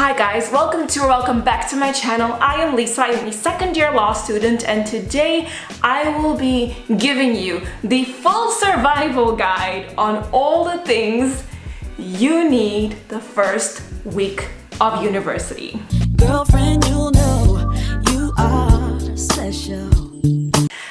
Hi guys, welcome back to my channel. I am Lisa, I am a second year law student, and today I will be giving you the full survival guide on all the things you need the first week of university. Girlfriend, you know you are special.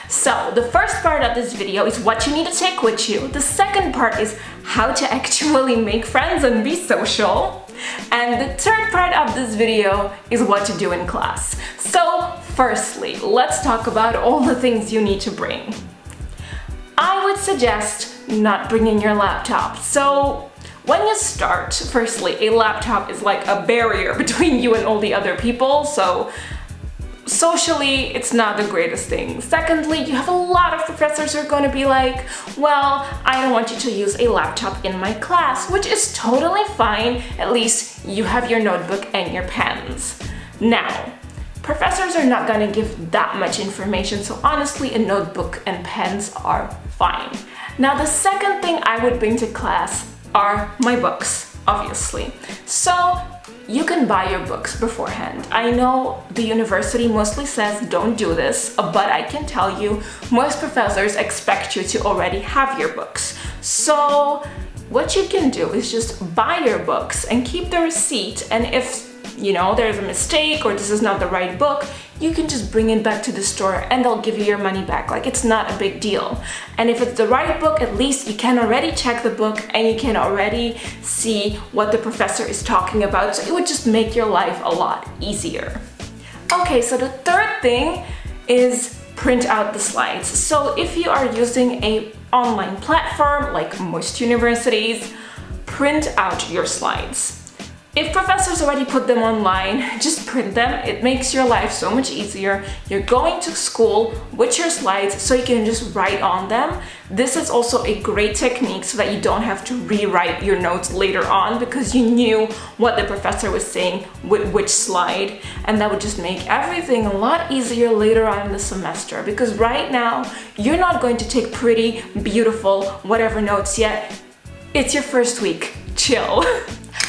So the first part of this video is what you need to take with you. The second part is how to actually make friends and be social. And the third part of this video is what to do in class. So firstly, let's talk about all the things you need to bring. I would suggest not bringing your laptop. So when you start, firstly, a laptop is like a barrier between you and all the other people. So socially, it's not the greatest thing. Secondly, you have a lot of professors who are going to be like, well, I don't want you to use a laptop in my class, which is totally fine. At least you have your notebook and your pens. Now, professors are not going to give that much information, so honestly, a notebook and pens are fine. Now, the second thing I would bring to class are my books, obviously. So you can buy your books beforehand. I know the university mostly says don't do this, but I can tell you most professors expect you to already have your books. So what you can do is just buy your books and keep the receipt, and if there's a mistake or this is not the right book, you can just bring it back to the store and they'll give you your money back. Like, it's not a big deal. And if it's the right book, at least you can already check the book and you can already see what the professor is talking about. So it would just make your life a lot easier. Okay, so the third thing is print out the slides. So if you are using an online platform like most universities, print out your slides. If professors already put them online, just print them. It makes your life so much easier. You're going to school with your slides so you can just write on them. This is also a great technique so that you don't have to rewrite your notes later on because you knew what the professor was saying with which slide, and that would just make everything a lot easier later on in the semester, because right now you're not going to take pretty, beautiful, whatever notes yet. It's your first week. Chill.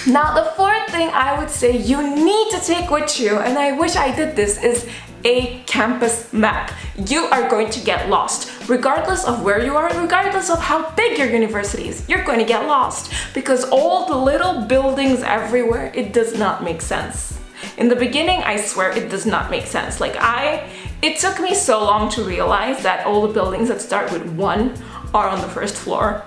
Now, the fourth thing I would say you need to take with you, and I wish I did this, is a campus map. You are going to get lost. Regardless of where you are, regardless of how big your university is, you're going to get lost because all the little buildings everywhere, it does not make sense. In the beginning, I swear it does not make sense. It took me so long to realize that all the buildings that start with 1 are on the first floor.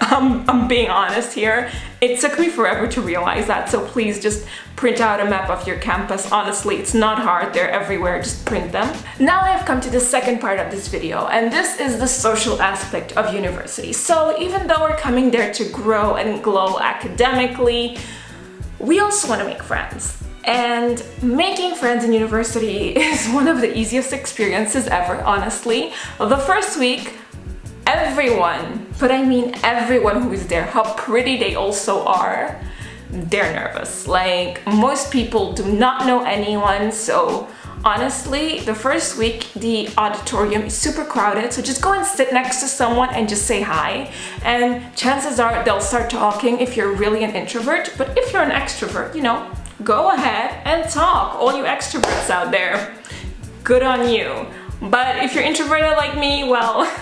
I'm being honest here. It took me forever to realize that, so please just print out a map of your campus. Honestly, it's not hard. They're everywhere. Just print them. Now I have come to the second part of this video, and this is the social aspect of university. So even though we're coming there to grow and glow academically, we also want to make friends. And making friends in university is one of the easiest experiences ever, honestly. The first week, everyone, but I mean everyone who is there, how pretty they also are, they're nervous. Most people do not know anyone, so honestly, the first week, the auditorium is super crowded, so just go and sit next to someone and just say hi, and chances are they'll start talking if you're really an introvert. But if you're an extrovert, go ahead and talk. All you extroverts out there, good on you. But if you're introverted like me, well,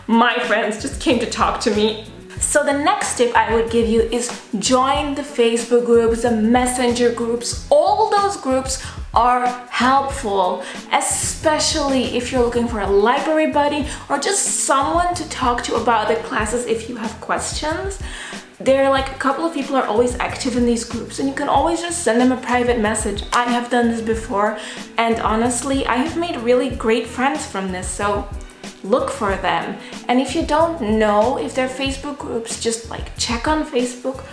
my friends just came to talk to me. So the next tip I would give you is join the Facebook groups, the messenger groups. All those groups are helpful, especially if you're looking for a library buddy or just someone to talk to about the classes if you have questions. There are a couple of people are always active in these groups, and you can always just send them a private message. I have done this before, and honestly, I have made really great friends from this, so look for them. And if you don't know if they're Facebook groups, just check on Facebook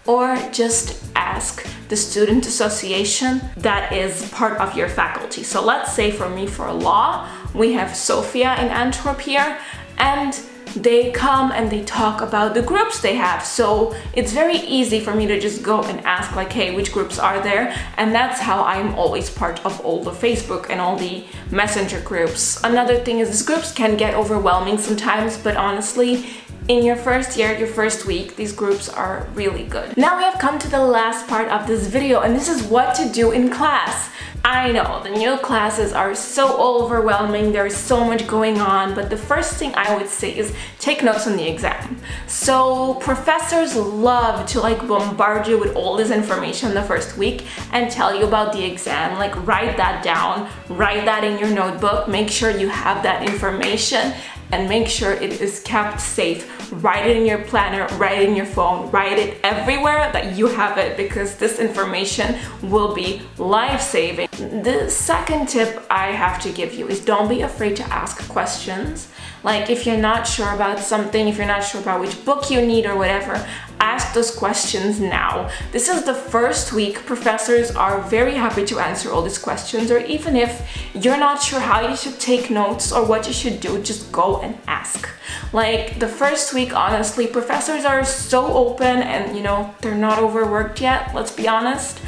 or just ask the student association that is part of your faculty. So let's say for me, for law, we have Sophia in Antwerp here, and they come and they talk about the groups they have. So it's very easy for me to just go and ask hey, which groups are there? And that's how I'm always part of all the Facebook and all the messenger groups. Another thing is these groups can get overwhelming sometimes, but honestly, in your first year, your first week, these groups are really good. Now we have come to the last part of this video, and this is what to do in class. I know, the new classes are so overwhelming, there's so much going on, but the first thing I would say is take notes on the exam. So professors love to bombard you with all this information the first week and tell you about the exam. Write that down, write that in your notebook, make sure you have that information and make sure it is kept safe. Write it in your planner, write it in your phone, write it everywhere that you have it, because this information will be life-saving. The second tip I have to give you is don't be afraid to ask questions. If you're not sure about something, if you're not sure about which book you need or whatever, ask those questions now. This is the first week. Professors are very happy to answer all these questions, or even if you're not sure how you should take notes or what you should do, just go and ask. The first week, honestly, professors are so open and they're not overworked yet, let's be honest.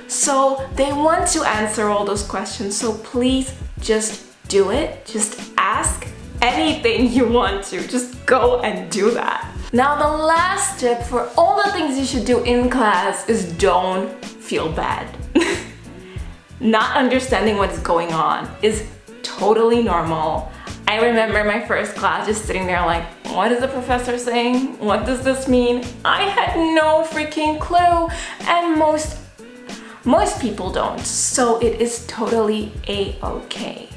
So they want to answer all those questions, so please just do it. Just ask anything you want to, just go and do that. Now the last tip for all the things you should do in class is don't feel bad. Not understanding what's going on is totally normal. I remember my first class just sitting there what is the professor saying? What does this mean? I had no freaking clue, and most people don't, so it is totally a-okay.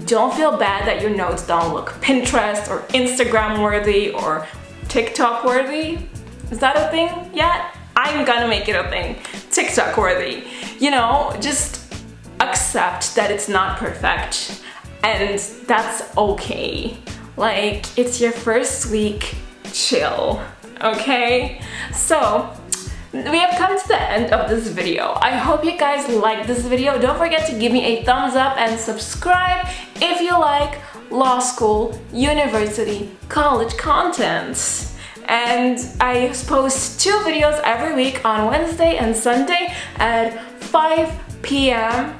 Don't feel bad that your notes don't look Pinterest or Instagram worthy or TikTok worthy. Is that a thing yet? I'm gonna make it a thing. TikTok worthy. Just accept that it's not perfect, and that's okay. It's your first week, chill, okay? So we have come to the end of this video. I hope you guys liked this video. Don't forget to give me a thumbs up and subscribe if you like law school, university, college content. And I post 2 videos every week on Wednesday and Sunday at 5 p.m.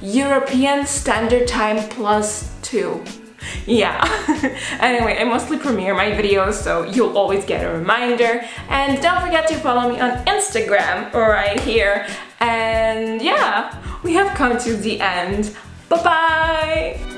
European Standard Time +2. Yeah. Anyway, I mostly premiere my videos, so you'll always get a reminder. And don't forget to follow me on Instagram right here. And yeah, we have come to the end. Bye-bye!